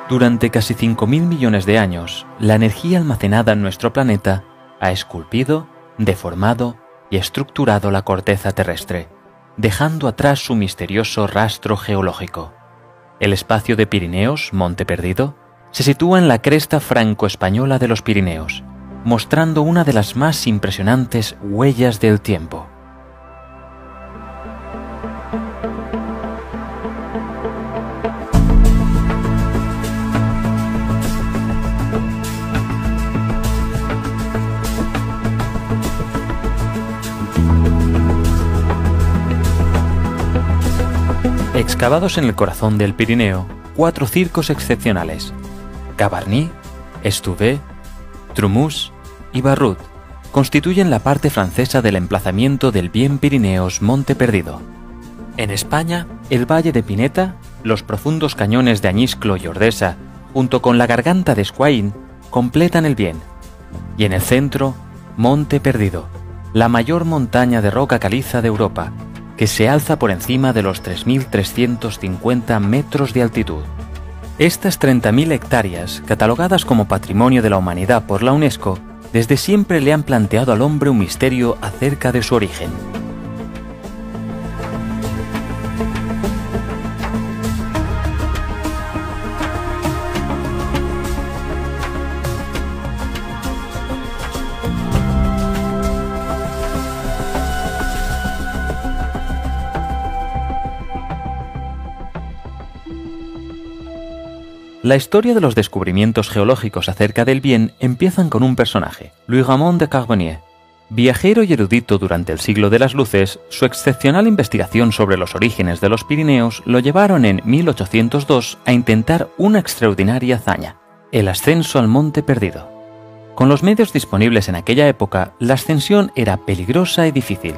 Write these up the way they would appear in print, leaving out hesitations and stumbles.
Durante casi 5.000 millones de años, la energía almacenada en nuestro planeta ha esculpido, deformado y estructurado la corteza terrestre, dejando atrás su misterioso rastro geológico. El espacio de Pirineos, Monte Perdido, se sitúa en la cresta franco-española de los Pirineos, mostrando una de las más impresionantes huellas del tiempo. Excavados en el corazón del Pirineo, 4 circos excepcionales: Gavarnie, Estouvé, Trumous y Barrut constituyen la parte francesa del emplazamiento del bien Pirineos Monte Perdido. En España, el valle de Pineta, los profundos cañones de Añisclo y Ordesa, junto con la garganta de Escuaín, completan el bien. Y en el centro, Monte Perdido, la mayor montaña de roca caliza de Europa, que se alza por encima de los 3.350 metros de altitud. Estas 30.000 hectáreas, catalogadas como Patrimonio de la Humanidad por la UNESCO, desde siempre le han planteado al hombre un misterio acerca de su origen. La historia de los descubrimientos geológicos acerca del bien empiezan con un personaje, Louis Ramon de Carbonnier. Viajero y erudito durante el siglo de las luces, su excepcional investigación sobre los orígenes de los Pirineos lo llevaron en 1802 a intentar una extraordinaria hazaña: el ascenso al Monte Perdido. Con los medios disponibles en aquella época, la ascensión era peligrosa y difícil,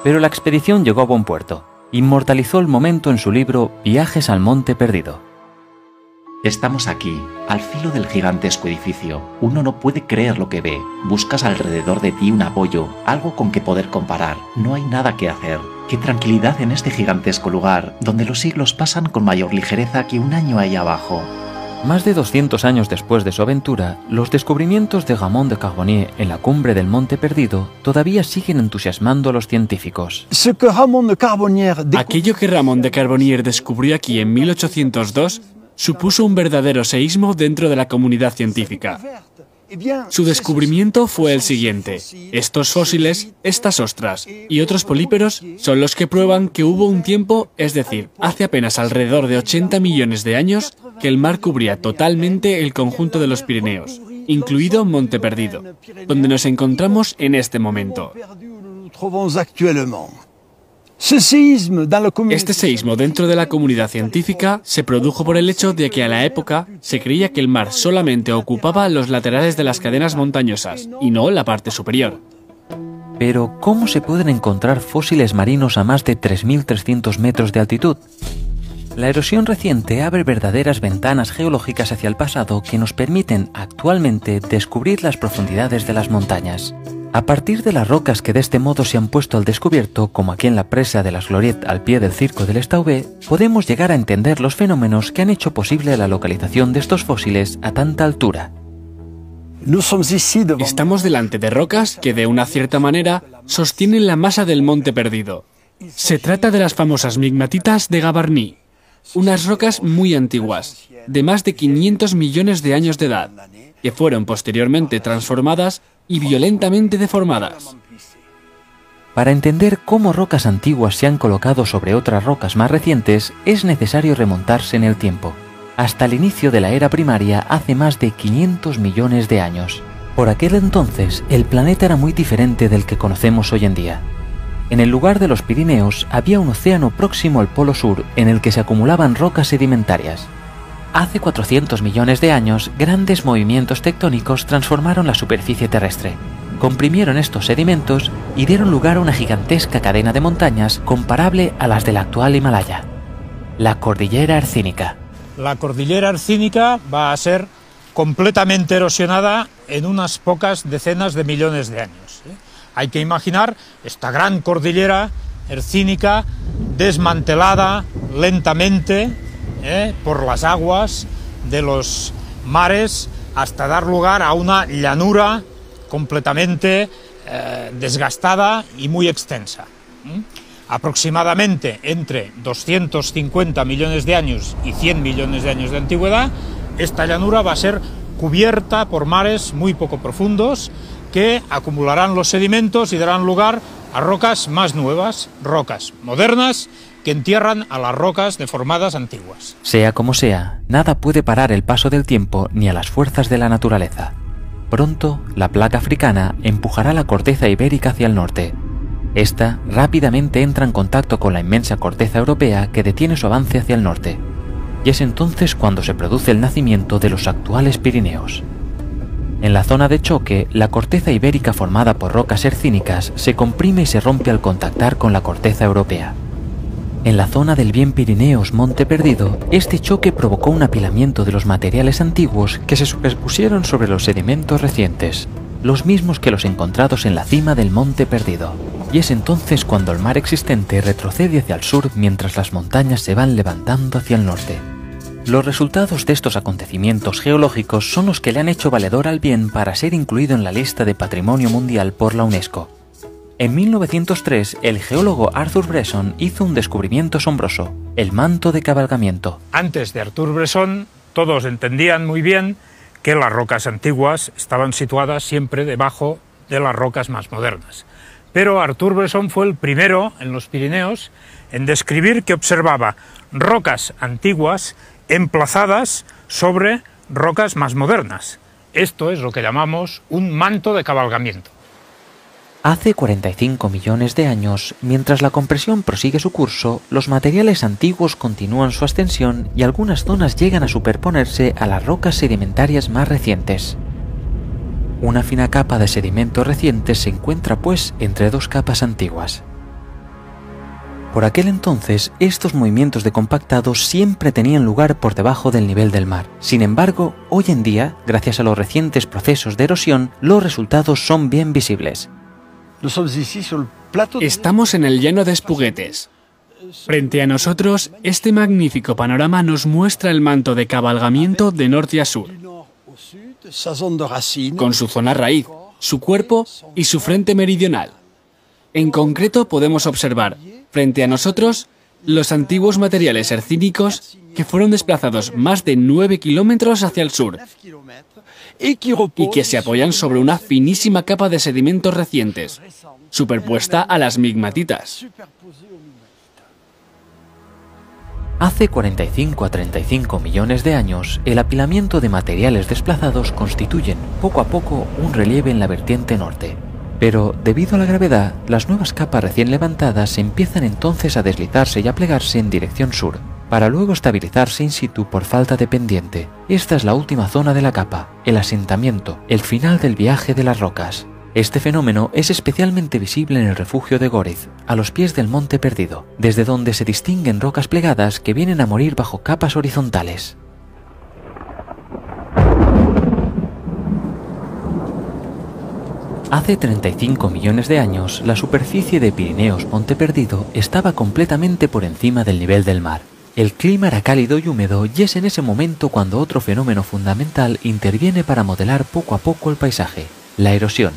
pero la expedición llegó a buen puerto. Inmortalizó el momento en su libro Viajes al Monte Perdido. Estamos aquí, al filo del gigantesco edificio. Uno no puede creer lo que ve. Buscas alrededor de ti un apoyo, algo con que poder comparar. No hay nada que hacer. Qué tranquilidad en este gigantesco lugar, donde los siglos pasan con mayor ligereza que un año ahí abajo. Más de 200 años después de su aventura, los descubrimientos de Ramon de Carbonnier en la cumbre del Monte Perdido todavía siguen entusiasmando a los científicos. Aquello que Ramon de Carbonnier descubrió aquí en 1802 supuso un verdadero seísmo dentro de la comunidad científica. Su descubrimiento fue el siguiente: estos fósiles, estas ostras y otros políperos son los que prueban que hubo un tiempo, es decir, hace apenas alrededor de 80 millones de años, que el mar cubría totalmente el conjunto de los Pirineos, incluido Monte Perdido, donde nos encontramos en este momento. Este seísmo dentro de la comunidad científica se produjo por el hecho de que a la época se creía que el mar solamente ocupaba los laterales de las cadenas montañosas y no la parte superior. Pero, ¿cómo se pueden encontrar fósiles marinos a más de 3.300 metros de altitud? La erosión reciente abre verdaderas ventanas geológicas hacia el pasado que nos permiten actualmente descubrir las profundidades de las montañas. A partir de las rocas que de este modo se han puesto al descubierto, como aquí en la presa de las Gloriettes al pie del circo del Estauvé, podemos llegar a entender los fenómenos que han hecho posible la localización de estos fósiles a tanta altura. Estamos delante de rocas que de una cierta manera sostienen la masa del Monte Perdido. Se trata de las famosas migmatitas de Gavarnie, unas rocas muy antiguas, de más de 500 millones de años de edad, que fueron posteriormente transformadas y violentamente deformadas. Para entender cómo rocas antiguas se han colocado sobre otras rocas más recientes, es necesario remontarse en el tiempo, hasta el inicio de la era primaria hace más de 500 millones de años. Por aquel entonces, el planeta era muy diferente del que conocemos hoy en día. En el lugar de los Pirineos había un océano próximo al Polo Sur en el que se acumulaban rocas sedimentarias. Hace 400 millones de años, grandes movimientos tectónicos transformaron la superficie terrestre, comprimieron estos sedimentos y dieron lugar a una gigantesca cadena de montañas comparable a las del actual Himalaya, la Cordillera Hercínica. La Cordillera Hercínica va a ser completamente erosionada en unas pocas decenas de millones de años. Hay que imaginar esta gran cordillera hercínica desmantelada lentamente por las aguas de los mares hasta dar lugar a una llanura completamente desgastada y muy extensa. Aproximadamente entre 250 millones de años y 100 millones de años de antigüedad, esta llanura va a ser cubierta por mares muy poco profundos que acumularán los sedimentos y darán lugar a rocas más nuevas, rocas modernas, que entierran a las rocas deformadas antiguas. Sea como sea, nada puede parar el paso del tiempo ni a las fuerzas de la naturaleza. Pronto, la placa africana empujará la corteza ibérica hacia el norte. Esta rápidamente entra en contacto con la inmensa corteza europea que detiene su avance hacia el norte. Y es entonces cuando se produce el nacimiento de los actuales Pirineos. En la zona de choque, la corteza ibérica formada por rocas hercínicas se comprime y se rompe al contactar con la corteza europea. En la zona del bien Pirineos Monte Perdido, este choque provocó un apilamiento de los materiales antiguos que se superpusieron sobre los sedimentos recientes, los mismos que los encontrados en la cima del Monte Perdido. Y es entonces cuando el mar existente retrocede hacia el sur mientras las montañas se van levantando hacia el norte. Los resultados de estos acontecimientos geológicos son los que le han hecho valedor al bien para ser incluido en la lista de Patrimonio Mundial por la UNESCO. En 1903, el geólogo Arthur Bresson hizo un descubrimiento asombroso, el manto de cabalgamiento. Antes de Arthur Bresson, todos entendían muy bien que las rocas antiguas estaban situadas siempre debajo de las rocas más modernas. Pero Arthur Bresson fue el primero en los Pirineos en describir que observaba rocas antiguas emplazadas sobre rocas más modernas. Esto es lo que llamamos un manto de cabalgamiento. Hace 45 millones de años, mientras la compresión prosigue su curso, los materiales antiguos continúan su ascensión y algunas zonas llegan a superponerse a las rocas sedimentarias más recientes. Una fina capa de sedimentos recientes se encuentra, pues, entre dos capas antiguas. Por aquel entonces, estos movimientos de compactado siempre tenían lugar por debajo del nivel del mar. Sin embargo, hoy en día, gracias a los recientes procesos de erosión, los resultados son bien visibles. Estamos en el llano de Espuguetes. Frente a nosotros, este magnífico panorama nos muestra el manto de cabalgamiento de norte a sur, con su zona raíz, su cuerpo y su frente meridional. En concreto, podemos observar, frente a nosotros, los antiguos materiales hercínicos que fueron desplazados más de 9 kilómetros hacia el sur y que se apoyan sobre una finísima capa de sedimentos recientes, superpuesta a las migmatitas. Hace 45 a 35 millones de años, el apilamiento de materiales desplazados constituyen, poco a poco, un relieve en la vertiente norte. Pero, debido a la gravedad, las nuevas capas recién levantadas empiezan entonces a deslizarse y a plegarse en dirección sur, para luego estabilizarse in situ por falta de pendiente. Esta es la última zona de la capa, el asentamiento, el final del viaje de las rocas. Este fenómeno es especialmente visible en el refugio de Göhrith, a los pies del Monte Perdido, desde donde se distinguen rocas plegadas que vienen a morir bajo capas horizontales. Hace 35 millones de años, la superficie de Pirineos Monte Perdido estaba completamente por encima del nivel del mar. El clima era cálido y húmedo y es en ese momento cuando otro fenómeno fundamental interviene para modelar poco a poco el paisaje, la erosión.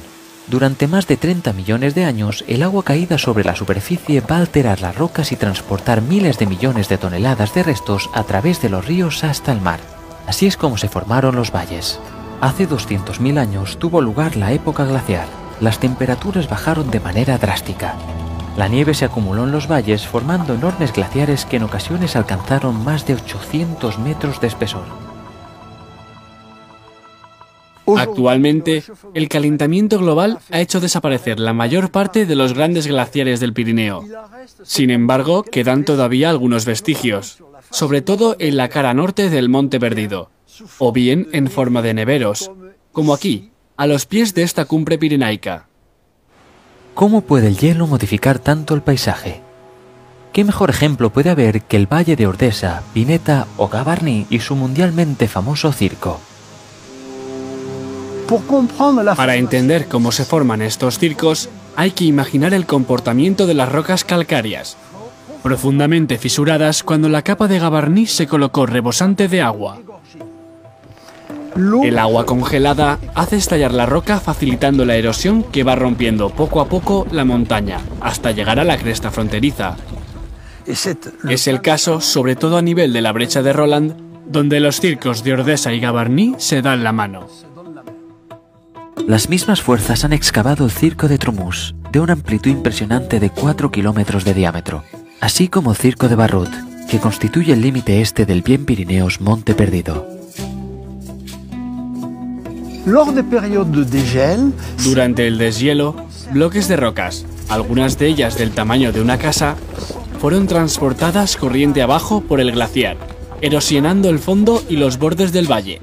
Durante más de 30 millones de años, el agua caída sobre la superficie va a alterar las rocas y transportar miles de millones de toneladas de restos a través de los ríos hasta el mar. Así es como se formaron los valles. Hace 200.000 años tuvo lugar la época glaciar. Las temperaturas bajaron de manera drástica. La nieve se acumuló en los valles formando enormes glaciares que en ocasiones alcanzaron más de 800 metros de espesor. Actualmente, el calentamiento global ha hecho desaparecer la mayor parte de los grandes glaciares del Pirineo. Sin embargo, quedan todavía algunos vestigios, sobre todo en la cara norte del Monte Perdido, o bien en forma de neveros, como aquí, a los pies de esta cumbre pirenaica. ¿Cómo puede el hielo modificar tanto el paisaje? ¿Qué mejor ejemplo puede haber que el valle de Ordesa, Vineta o Gavarnie y su mundialmente famoso circo? Para entender cómo se forman estos circos, hay que imaginar el comportamiento de las rocas calcáreas, profundamente fisuradas cuando la capa de Gavarnie se colocó rebosante de agua. El agua congelada hace estallar la roca, facilitando la erosión que va rompiendo poco a poco la montaña, hasta llegar a la cresta fronteriza. Es el caso, sobre todo a nivel de la brecha de Roland, donde los circos de Ordesa y Gavarnie se dan la mano. Las mismas fuerzas han excavado el circo de Trumús, de una amplitud impresionante de 4 kilómetros de diámetro, así como el circo de Barrut, que constituye el límite este del bien Pirineos Monte Perdido. Durante el deshielo, bloques de rocas, algunas de ellas del tamaño de una casa, fueron transportadas corriente abajo por el glaciar, erosionando el fondo y los bordes del valle,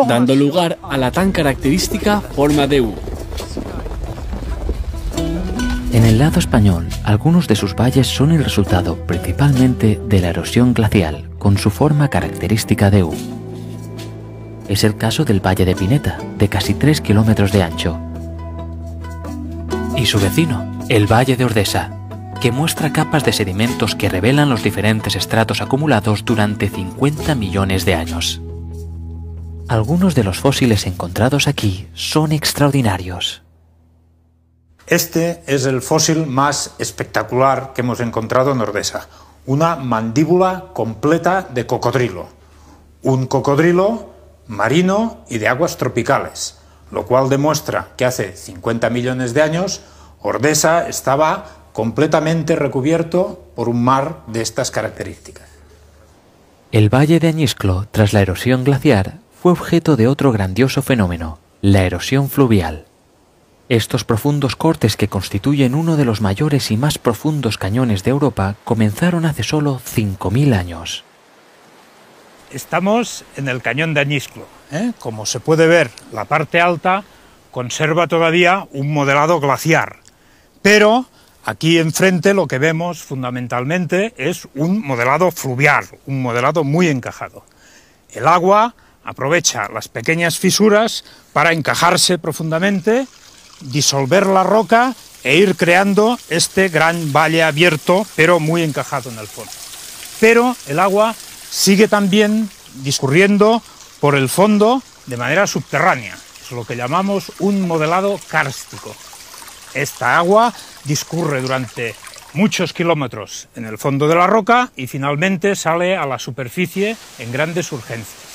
dando lugar a la tan característica forma de U. En el lado español, algunos de sus valles son el resultado principalmente de la erosión glacial, con su forma característica de U. Es el caso del Valle de Pineta, de casi 3 kilómetros de ancho. Y su vecino, el Valle de Ordesa, que muestra capas de sedimentos que revelan los diferentes estratos acumulados durante 50 millones de años. Algunos de los fósiles encontrados aquí son extraordinarios. Este es el fósil más espectacular que hemos encontrado en Ordesa, una mandíbula completa de cocodrilo. Un cocodrilo marino y de aguas tropicales, lo cual demuestra que hace 50 millones de años Ordesa estaba completamente recubierto por un mar de estas características. El valle de Añisclo, tras la erosión glaciar, fue objeto de otro grandioso fenómeno, la erosión fluvial. Estos profundos cortes que constituyen uno de los mayores y más profundos cañones de Europa comenzaron hace solo 5.000 años. Estamos en el cañón de Añisclo. Como se puede ver, la parte alta conserva todavía un modelado glaciar, pero aquí enfrente lo que vemos fundamentalmente es un modelado fluvial, un modelado muy encajado. El agua aprovecha las pequeñas fisuras para encajarse profundamente, disolver la roca e ir creando este gran valle abierto, pero muy encajado en el fondo. Pero el agua sigue también discurriendo por el fondo de manera subterránea. Es lo que llamamos un modelado kárstico. Esta agua discurre durante muchos kilómetros en el fondo de la roca y finalmente sale a la superficie en grandes surgencias.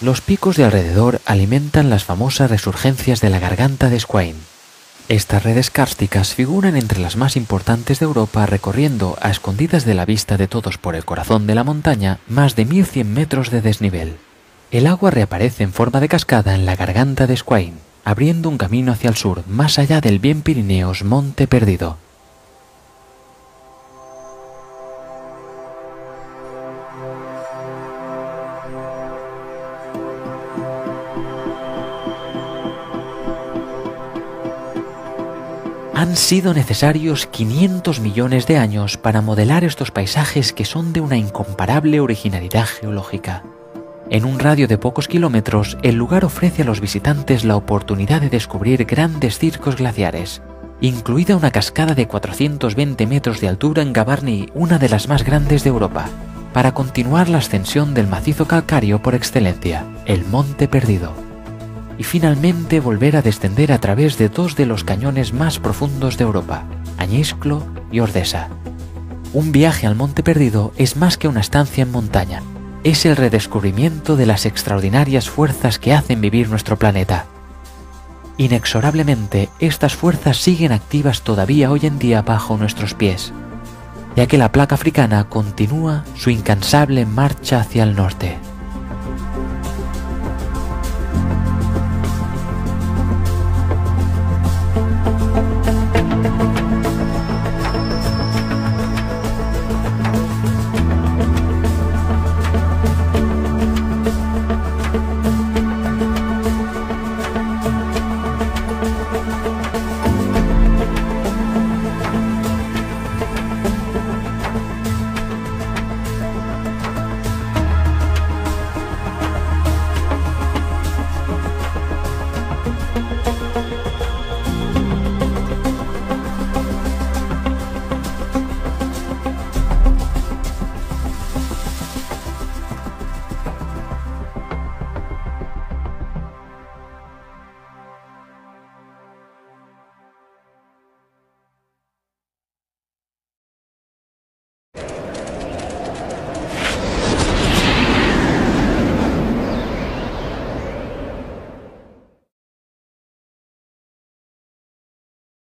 Los picos de alrededor alimentan las famosas resurgencias de la garganta de Escuain. Estas redes kársticas figuran entre las más importantes de Europa, recorriendo, a escondidas de la vista de todos por el corazón de la montaña, más de 1100 metros de desnivel. El agua reaparece en forma de cascada en la garganta de Escuain, abriendo un camino hacia el sur, más allá del bien Pirineos Monte Perdido. Han sido necesarios 500 millones de años para modelar estos paisajes que son de una incomparable originalidad geológica. En un radio de pocos kilómetros, el lugar ofrece a los visitantes la oportunidad de descubrir grandes circos glaciares, incluida una cascada de 420 metros de altura en Gavarnie, una de las más grandes de Europa, para continuar la ascensión del macizo calcáreo por excelencia, el Monte Perdido. Y finalmente volver a descender a través de dos de los cañones más profundos de Europa, Añisclo y Ordesa. Un viaje al Monte Perdido es más que una estancia en montaña, es el redescubrimiento de las extraordinarias fuerzas que hacen vivir nuestro planeta. Inexorablemente, estas fuerzas siguen activas todavía hoy en día bajo nuestros pies, ya que la placa africana continúa su incansable marcha hacia el norte.